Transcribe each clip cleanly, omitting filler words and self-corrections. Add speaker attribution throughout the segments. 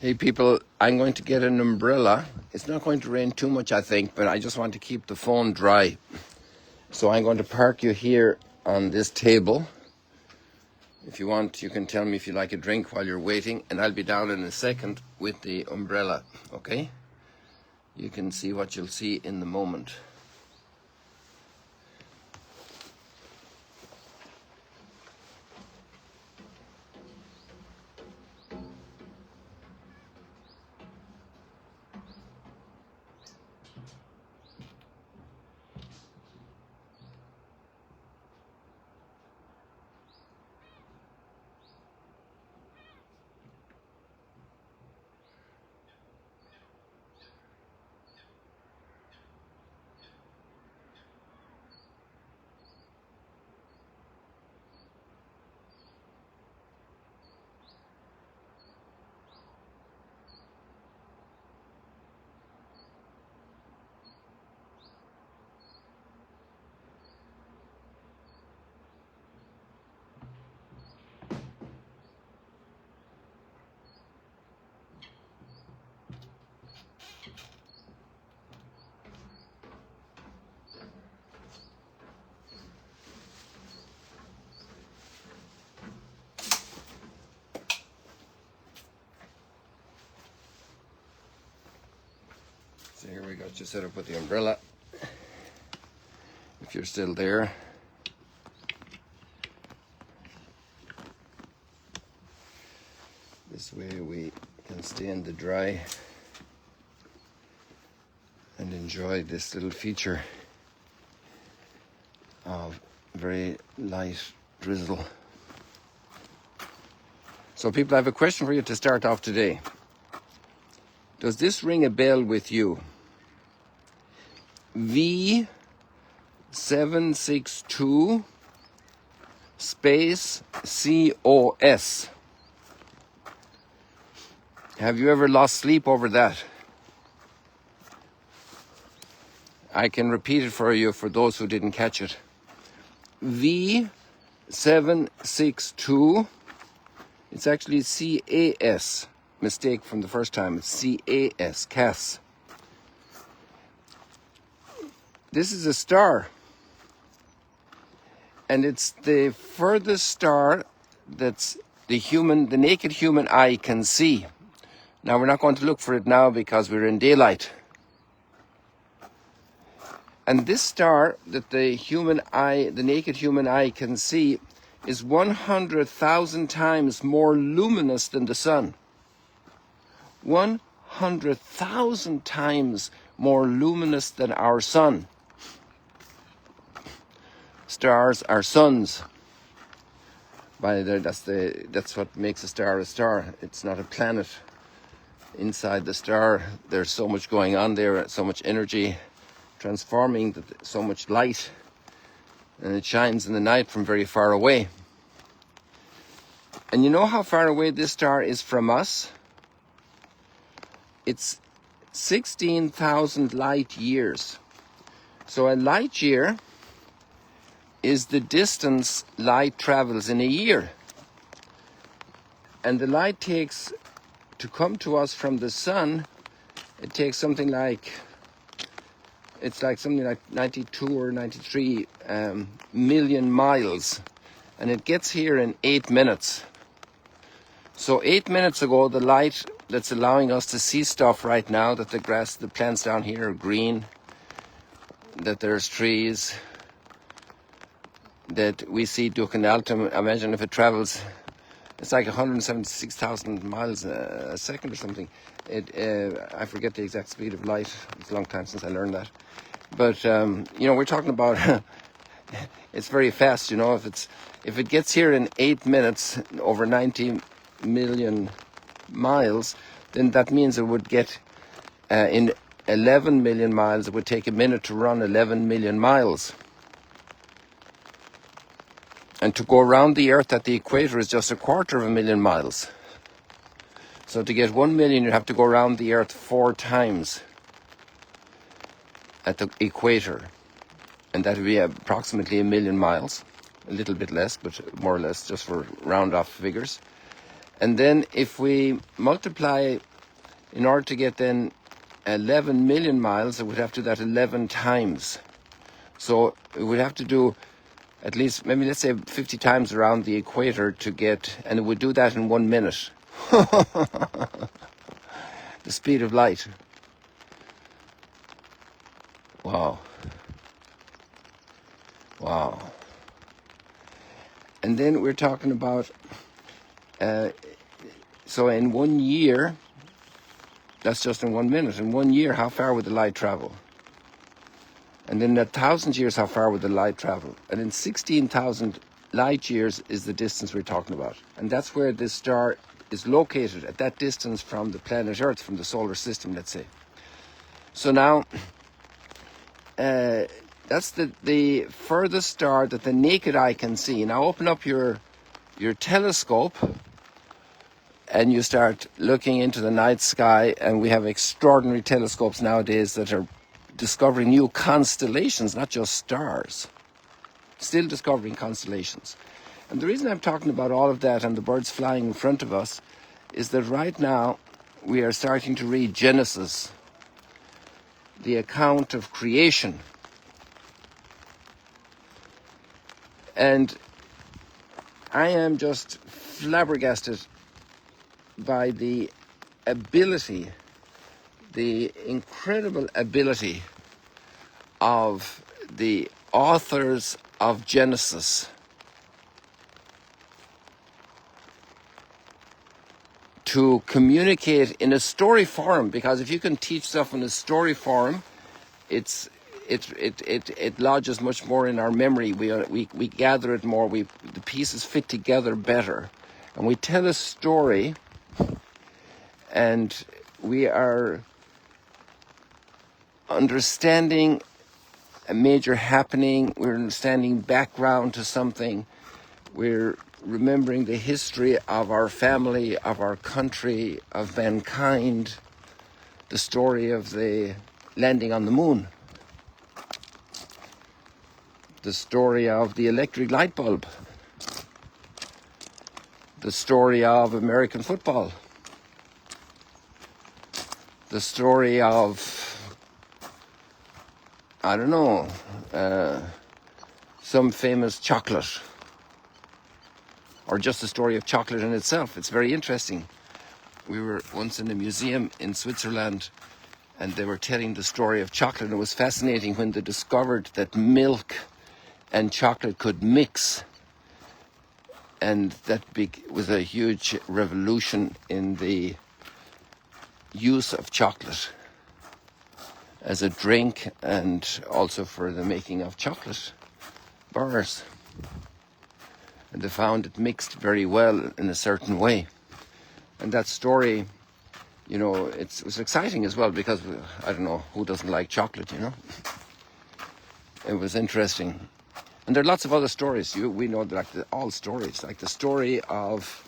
Speaker 1: Hey people, I'm going to get an umbrella. It's not going to rain too much, I think, but I just want to keep the phone dry. So I'm going to park you here on this table. If you want, you can tell me if you like a drink while you're waiting, and I'll be down in a second with the umbrella, okay? You can see what you'll see in the moment. So here we got you set up with the umbrella. If you're still there. This way we can stay in the dry and enjoy this little feature of very light drizzle. So people, I have a question for you to start off today. Does this ring a bell with you? V762 space COS. Have you ever lost sleep over that? I can repeat it for you for those who didn't catch it. V762. It's actually CAS. Mistake from the first time. It's CAS, Cas. This is a star. And it's the furthest star that's the naked human eye can see. Now, we're not going to look for it now because we're in daylight. And this star that the naked human eye can see is 100,000 times more luminous than the sun. 100,000 times more luminous than our sun. Stars are suns. That's what makes a star a star. It's not a planet. Inside the star, there's so much going on there, so much energy transforming, so much light, and it shines in the night from very far away. And you know how far away this star is from us? It's 16,000 light years. So a light year is the distance light travels in a year. And the light takes, to come to us from the sun, it takes something like 92 or 93 million miles. And it gets here in 8 minutes. So 8 minutes ago, the light that's allowing us to see stuff right now, that the plants down here are green, that there's trees, that we see Duke Altum. Imagine if it travels, it's like 176,000 miles a second or something. I forget the exact speed of light. It's a long time since I learned that. But, we're talking about, it's very fast, if it gets here in 8 minutes, over 90 million miles, then that means it would get in 11 million miles. It would take a minute to run 11 million miles. And to go around the Earth at the equator is just 250,000 miles. So to get 1 million, you have to go around the Earth 4 times at the equator. And that would be approximately 1 million miles. A little bit less, but more or less just for round off figures. And then if we multiply In order to get then 11 million miles, it would have to do that 11 times. So it would have to do at least, maybe let's say 50 times around the equator to get, and it would do that in 1 minute. The speed of light. Wow. Wow. And then we're talking about, so in 1 year, that's just in 1 minute. In 1 year, how far would the light travel? And in 1,000 years, how far would the light travel? And in 16,000 light years is the distance we're talking about. And that's where this star is located, at that distance from the planet Earth, from the solar system, let's say. So now, that's the furthest star that the naked eye can see. Now open up your telescope and you start looking into the night sky, and we have extraordinary telescopes nowadays that are discovering new constellations, not just stars. Still discovering constellations. And the reason I'm talking about all of that and the birds flying in front of us is that right now we are starting to read Genesis, the account of creation. And I am just flabbergasted by the ability, the incredible ability of the authors of Genesis to communicate in a story form. Because if you can teach stuff in a story form, it lodges much more in our memory. We gather it more. The pieces fit together better, and we tell a story. And we are understanding a major happening. We're understanding background to something. We're remembering the history of our family, of our country, of mankind. The story of the landing on the moon. The story of the electric light bulb. The story of American football. The story of, I don't know, some famous chocolate, or just the story of chocolate in itself. It's very interesting. We were once in a museum in Switzerland, and they were telling the story of chocolate. And it was fascinating when they discovered that milk and chocolate could mix. And that was a huge revolution in the use of chocolate as a drink, and also for the making of chocolate bars. And they found it mixed very well in a certain way. And that story, you know, it was exciting as well, because I don't know who doesn't like chocolate, you know. It was interesting. And there are lots of other stories. We know that, like all stories, like the story of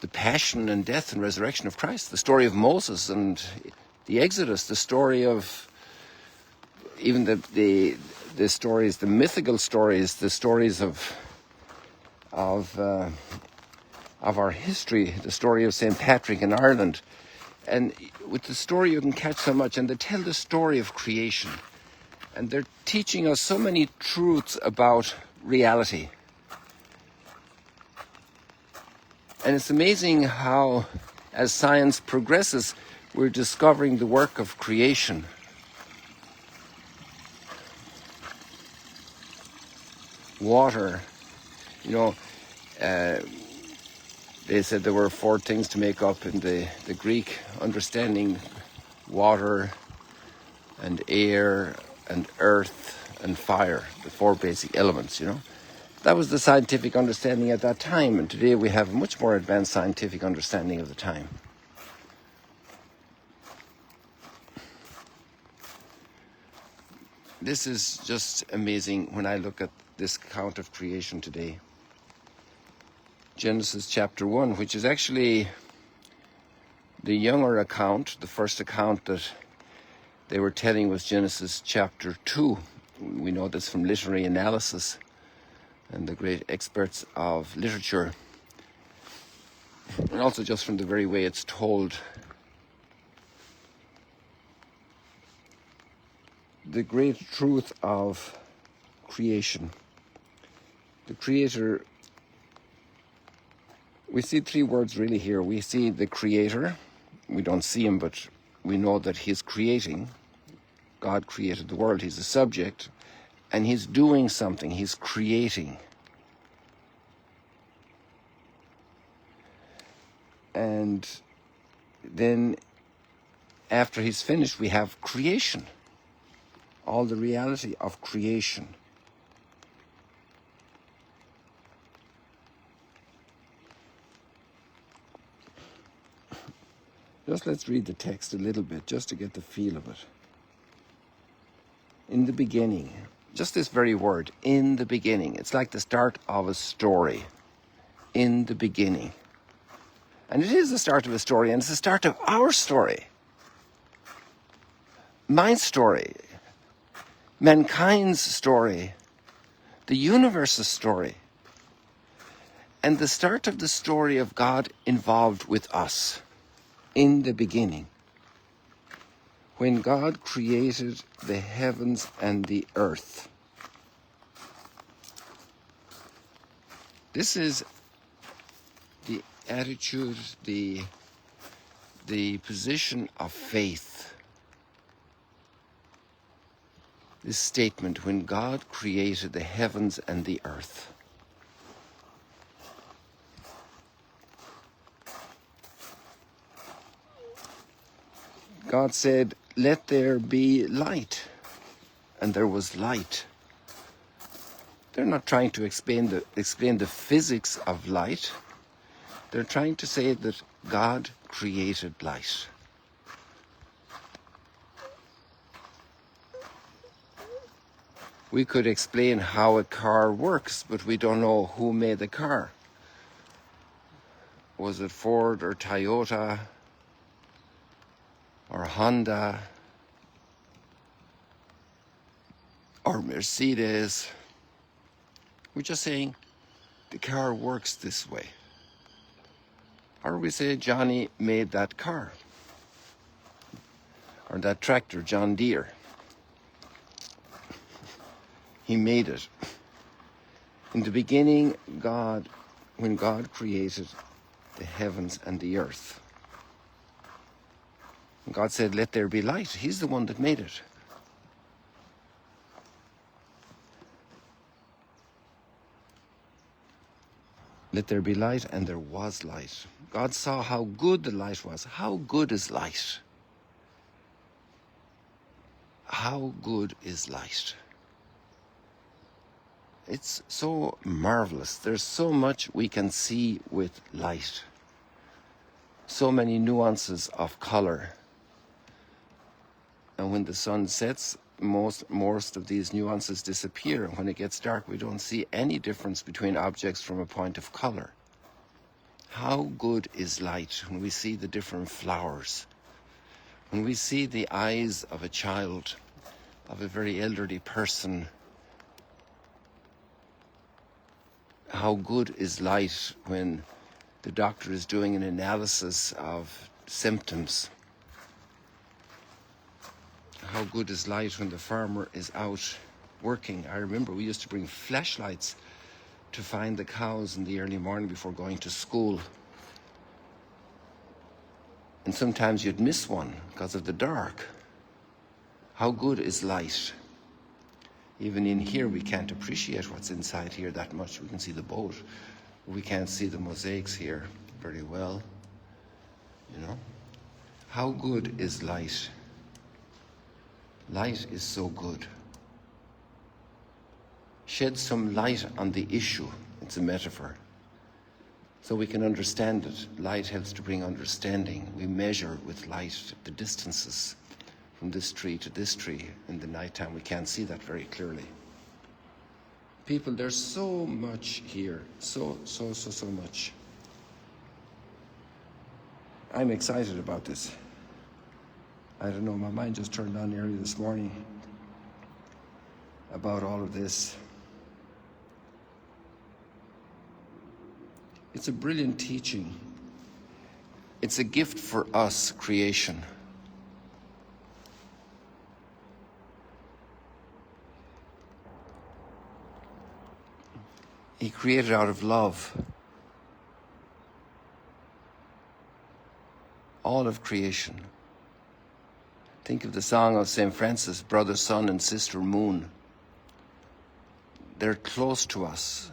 Speaker 1: the passion and death and resurrection of Christ, the story of Moses and the Exodus, the story of even the stories, the mythical stories, the stories of our history, the story of St. Patrick in Ireland. And with the story you can catch so much, and they tell the story of creation. And they're teaching us so many truths about reality. And it's amazing how, as science progresses, we're discovering the work of creation. Water, you know, they said there were 4 things to make up in the Greek understanding: water and air and earth and fire, the 4 basic elements, you know. That was the scientific understanding at that time, and today we have a much more advanced scientific understanding of the time. This is just amazing when I look at this account of creation today. Genesis chapter 1, which is actually the younger account. The first account that they were telling was Genesis chapter 2. We know this from literary analysis and the great experts of literature, and also just from the very way it's told. the great truth of creation. The Creator, we see three words really here. We see the Creator. We don't see him, but we know that he's creating. God created the world. He's the subject. And he's doing something. He's creating. And then after he's finished, we have creation. All the reality of creation. Just let's read the text a little bit, just to get the feel of it. In the beginning, just this very word, in the beginning. It's like the start of a story. In the beginning. And it is the start of a story, and it's the start of our story. My story. Mankind's story. The universe's story. And the start of the story of God involved with us. In the beginning, when God created the heavens and the earth. This is the attitude, the position of faith. This statement, when God created the heavens and the earth. God said, let there be light. And there was light. They're not trying to explain the physics of light. They're trying to say that God created light. We could explain how a car works, but we don't know who made the car. Was it Ford or Toyota? Or Honda, or Mercedes. We're just saying the car works this way. Or we say Johnny made that car, or that tractor, John Deere. He made it. In the beginning, when God created the heavens and the earth, God said, let there be light. He's the one that made it. Let there be light, and there was light. God saw how good the light was. How good is light? How good is light? It's so marvelous. There's so much we can see with light. So many nuances of color. And when the sun sets, most of these nuances disappear. And when it gets dark, we don't see any difference between objects from a point of color. How good is light when we see the different flowers, when we see the eyes of a child, of a very elderly person. How good is light when the doctor is doing an analysis of symptoms. How good is light when the farmer is out working. I remember we used to bring flashlights to find the cows in the early morning before going to school. And sometimes you'd miss one because of the dark. How good is light? Even in here, we can't appreciate what's inside here that much. We can see the boat. We can't see the mosaics here very well. You know? How good is light? Light is so good. Shed some light on the issue. It's a metaphor. So we can understand it. Light helps to bring understanding. We measure with light the distances from this tree to this tree. In the nighttime, we can't see that very clearly. People, there's so much here. So much. I'm excited about this. I don't know, my mind just turned on early this morning about all of this. It's a brilliant teaching. It's a gift for us, creation. He created out of love. All of creation. Think of the song of St. Francis, Brother, Sun, and Sister Moon. They're close to us.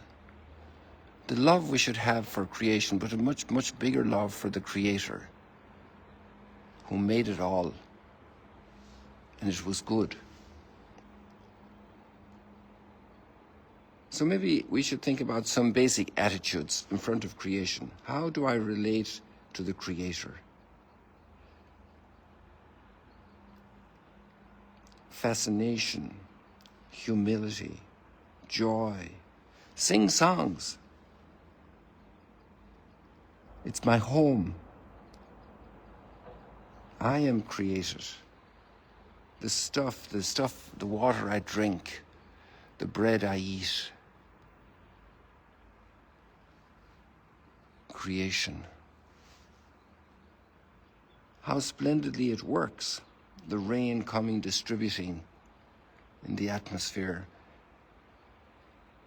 Speaker 1: The love we should have for creation, but a much, much bigger love for the Creator, who made it all, and it was good. So maybe we should think about some basic attitudes in front of creation. How do I relate to the Creator? Fascination, humility, joy. Sing songs. It's my home. I am created. The stuff, the water I drink, the bread I eat. Creation. How splendidly it works. The rain coming, distributing in the atmosphere,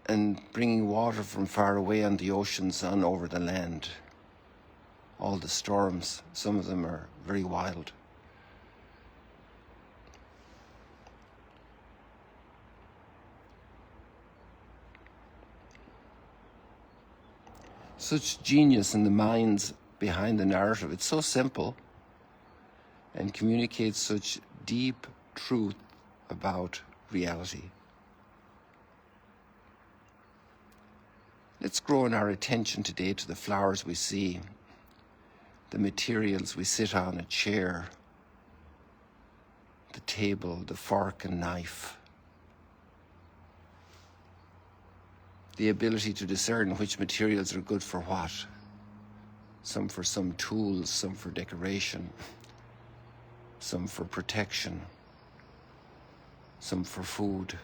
Speaker 1: and bringing water from far away on the oceans and over the land. All the storms, some of them are very wild. Such genius in the minds behind the narrative. It's so simple and communicates such deep truth about reality. Let's grow in our attention today to the flowers we see, the materials we sit on, a chair, the table, the fork and knife. The ability to discern which materials are good for what. Some for some tools, some for decoration, some for protection, some for food.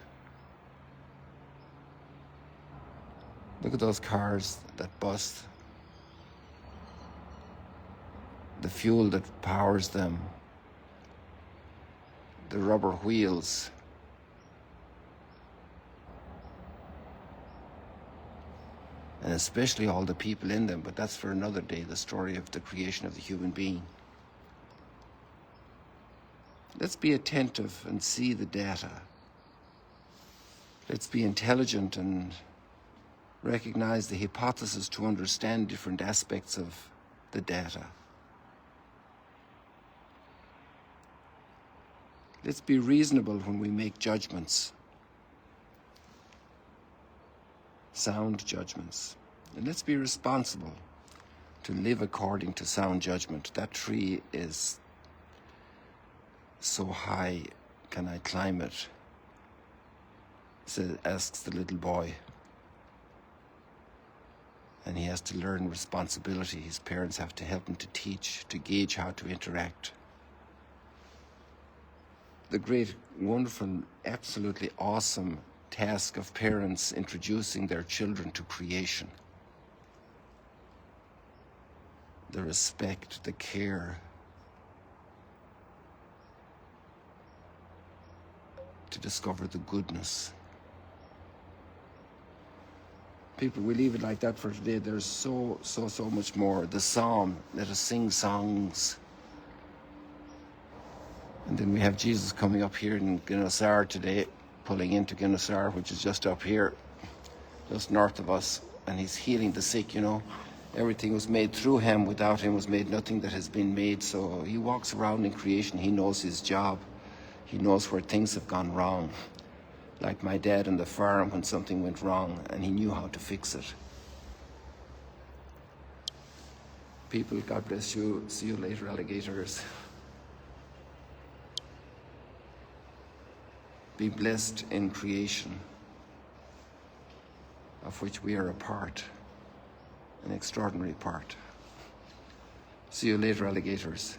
Speaker 1: Look at those cars that bust. The fuel that powers them. The rubber wheels. And especially all the people in them, but that's for another day, the story of the creation of the human being. Let's be attentive and see the data. Let's be intelligent and recognize the hypothesis to understand different aspects of the data. Let's be reasonable when we make judgments, sound judgments. And let's be responsible to live according to sound judgment. That tree is so high, can I climb it? Asks the little boy. And he has to learn responsibility. His parents have to help him to teach, to gauge how to interact. The great, wonderful, absolutely awesome task of parents introducing their children to creation. The respect, the care, to discover the goodness. People, we leave it like that for today. There's so much more. The psalm, let us sing songs. And then we have Jesus coming up here in Guinnessar today, pulling into Guinnessar, which is just up here, just north of us. And he's healing the sick, you know. Everything was made through him. Without him was made nothing that has been made. So he walks around in creation. He knows his job. He knows where things have gone wrong. Like my dad on the farm when something went wrong, and he knew how to fix it. People, God bless you. See you later, alligators. Be blessed in creation, of which we are a part, an extraordinary part. See you later, alligators.